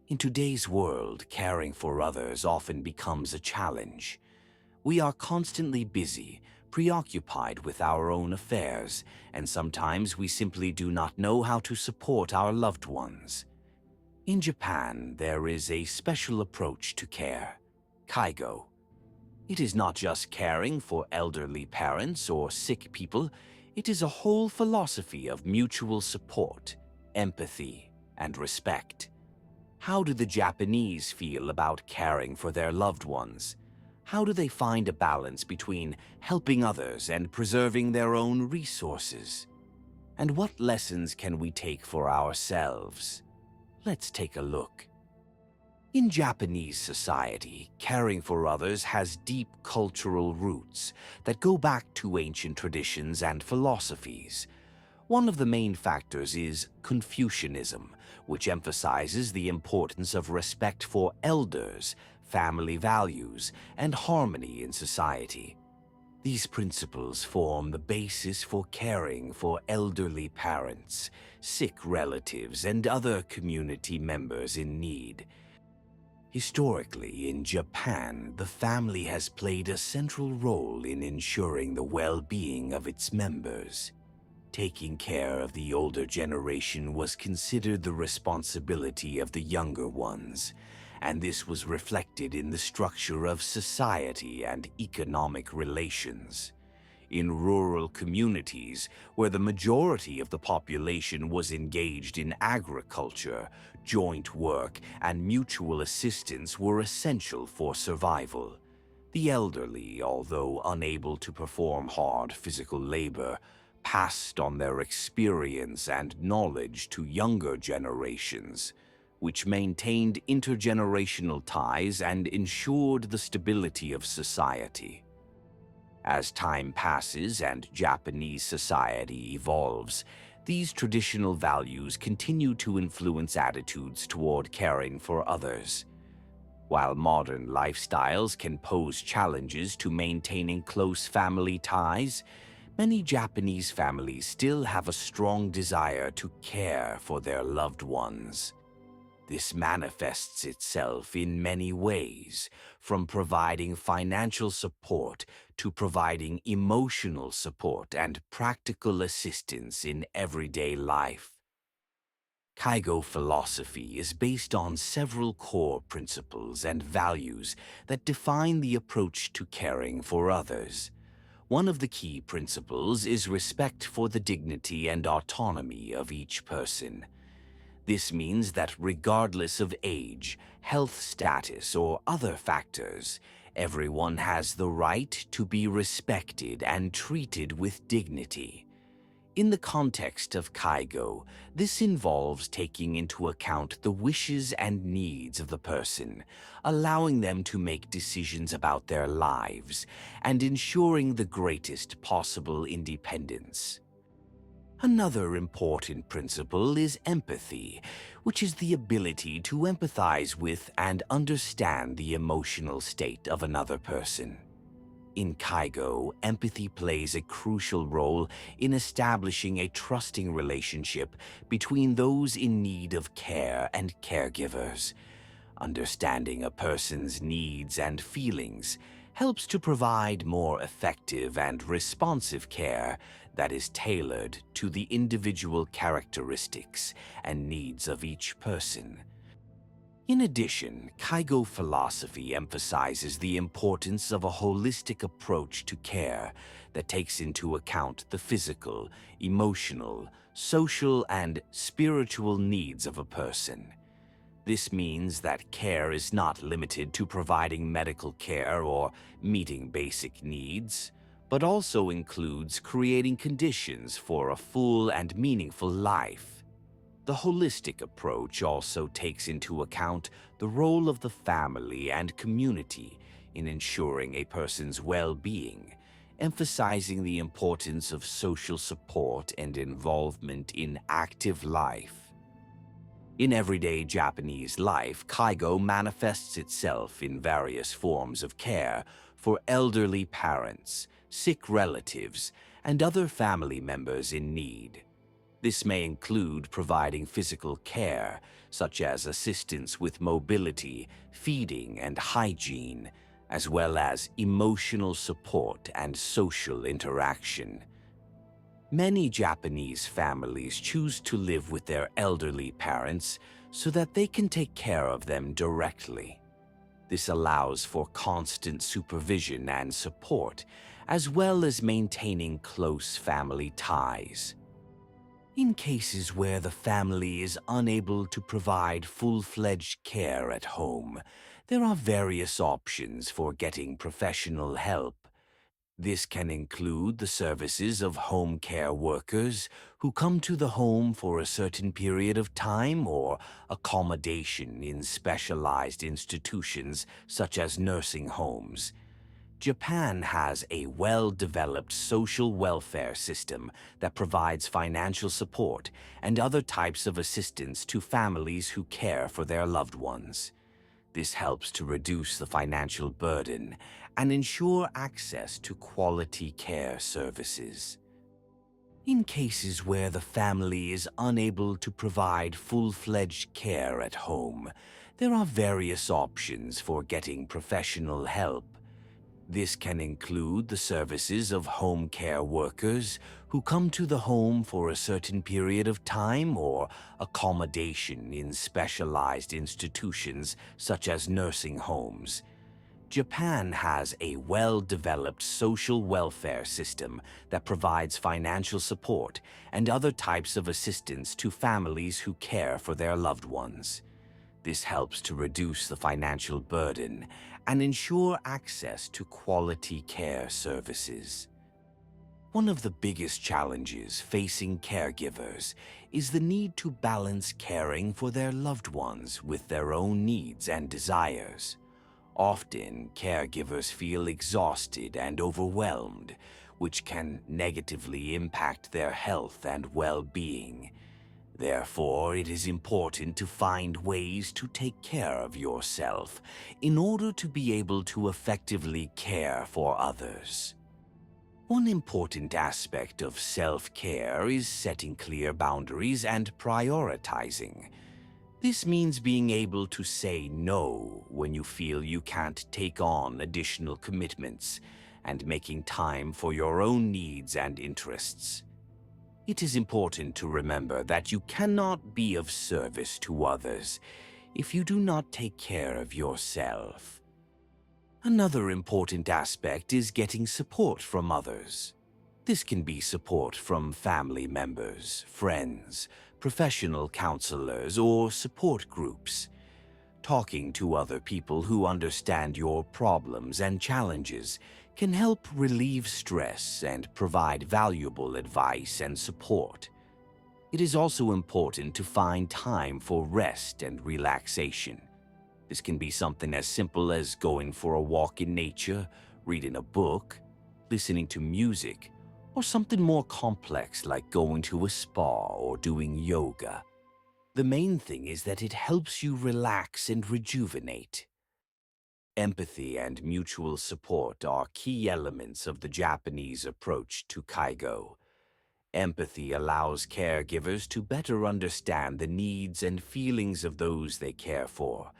In today's world, caring for others often becomes a challenge. We are constantly busy, preoccupied with our own affairs, and sometimes we simply do not know how to support our loved ones. In Japan, there is a special approach to care, Kaigo. It is not just caring for elderly parents or sick people, it is a whole philosophy of mutual support, empathy, and respect. How do the Japanese feel about caring for their loved ones? How do they find a balance between helping others and preserving their own resources? And what lessons can we take for ourselves? Let's take a look. In Japanese society, caring for others has deep cultural roots that go back to ancient traditions and philosophies. One of the main factors is Confucianism, which emphasizes the importance of respect for elders, family values, and harmony in society. These principles form the basis for caring for elderly parents, sick relatives, and other community members in need. Historically, in Japan, the family has played a central role in ensuring the well-being of its members. Taking care of the older generation was considered the responsibility of the younger ones, and this was reflected in the structure of society and economic relations. In rural communities, where the majority of the population was engaged in agriculture, joint work and mutual assistance were essential for survival. The elderly, although unable to perform hard physical labor, passed on their experience and knowledge to younger generations, which maintained intergenerational ties and ensured the stability of society. As time passes and Japanese society evolves, these traditional values continue to influence attitudes toward caring for others. While modern lifestyles can pose challenges to maintaining close family ties, many Japanese families still have a strong desire to care for their loved ones. This manifests itself in many ways, from providing financial support to providing emotional support and practical assistance in everyday life. Kaigo philosophy is based on several core principles and values that define the approach to caring for others. One of the key principles is respect for the dignity and autonomy of each person. This means that regardless of age, health status, or other factors, everyone has the right to be respected and treated with dignity. In the context of Kaigo, this involves taking into account the wishes and needs of the person, allowing them to make decisions about their lives, and ensuring the greatest possible independence. Another important principle is empathy, which is the ability to empathize with and understand the emotional state of another person. In Kaigo, empathy plays a crucial role in establishing a trusting relationship between those in need of care and caregivers. Understanding a person's needs and feelings helps to provide more effective and responsive care that is tailored to the individual characteristics and needs of each person. In addition, Kaigo philosophy emphasizes the importance of a holistic approach to care that takes into account the physical, emotional, social, and spiritual needs of a person. This means that care is not limited to providing medical care or meeting basic needs, but also includes creating conditions for a full and meaningful life. The holistic approach also takes into account the role of the family and community in ensuring a person's well-being, emphasizing the importance of social support and involvement in active life. In everyday Japanese life, Kaigo manifests itself in various forms of care for elderly parents, sick relatives, and other family members in need. This may include providing physical care, such as assistance with mobility, feeding, and hygiene, as well as emotional support and social interaction. Many Japanese families choose to live with their elderly parents so that they can take care of them directly. This allows for constant supervision and support, as well as maintaining close family ties. In cases where the family is unable to provide full-fledged care at home, there are various options for getting professional help. This can include the services of home care workers who come to the home for a certain period of time, or accommodation in specialized institutions such as nursing homes. Japan has a well-developed social welfare system that provides financial support and other types of assistance to families who care for their loved ones. This helps to reduce the financial burden and ensure access to quality care services. In cases where the family is unable to provide full-fledged care at home, there are various options for getting professional help. This can include the services of home care workers who come to the home for a certain period of time, or accommodation in specialized institutions such as nursing homes. Japan has a well-developed social welfare system that provides financial support and other types of assistance to families who care for their loved ones. This helps to reduce the financial burden and ensure access to quality care services. One of the biggest challenges facing caregivers is the need to balance caring for their loved ones with their own needs and desires. Often, caregivers feel exhausted and overwhelmed, which can negatively impact their health and well-being. Therefore, it is important to find ways to take care of yourself in order to be able to effectively care for others. One important aspect of self-care is setting clear boundaries and prioritizing. This means being able to say no when you feel you can't take on additional commitments and making time for your own needs and interests. It is important to remember that you cannot be of service to others if you do not take care of yourself. Another important aspect is getting support from others. This can be support from family members, friends, professional counselors, or support groups. Talking to other people who understand your problems and challenges can help relieve stress and provide valuable advice and support. It is also important to find time for rest and relaxation. This can be something as simple as going for a walk in nature, reading a book, listening to music, or something more complex like going to a spa or doing yoga. The main thing is that it helps you relax and rejuvenate. Empathy and mutual support are key elements of the Japanese approach to Kaigo. Empathy allows caregivers to better understand the needs and feelings of those they care for,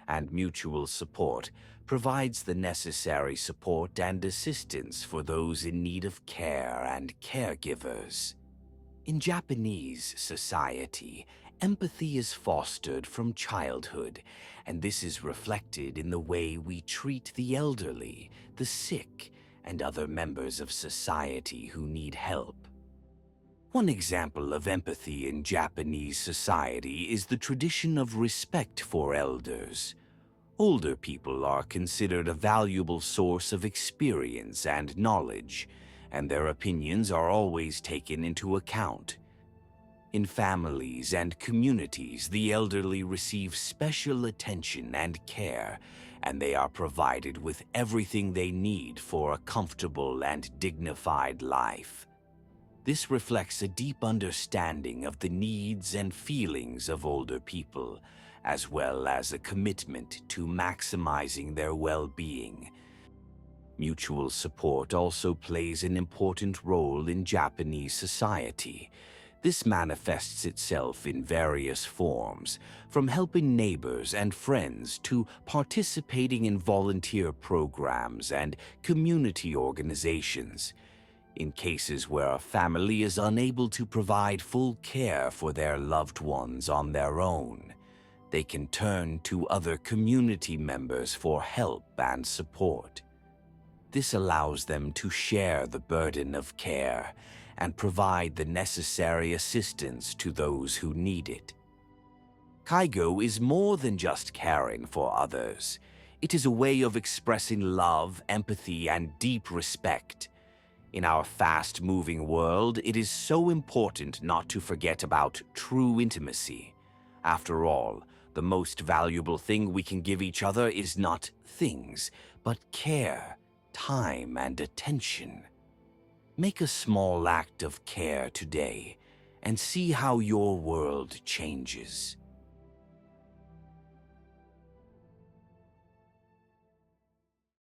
and mutual support provides the necessary support and assistance for those in need of care and caregivers. In Japanese society, empathy is fostered from childhood, and this is reflected in the way we treat the elderly, the sick, and other members of society who need help. One example of empathy in Japanese society is the tradition of respect for elders. Older people are considered a valuable source of experience and knowledge, and their opinions are always taken into account. In families and communities, the elderly receive special attention and care, and they are provided with everything they need for a comfortable and dignified life. This reflects a deep understanding of the needs and feelings of older people, as well as a commitment to maximizing their well-being. Mutual support also plays an important role in Japanese society. This manifests itself in various forms, from helping neighbors and friends to participating in volunteer programs and community organizations. In cases where a family is unable to provide full care for their loved ones on their own, they can turn to other community members for help and support. This allows them to share the burden of care and provide the necessary assistance to those who need it. Kaigo is more than just caring for others. It is a way of expressing love, empathy, and deep respect. In our fast-moving world, it is so important not to forget about true intimacy. After all, the most valuable thing we can give each other is not things, but care, time, and attention. Make a small act of care today and see how your world changes.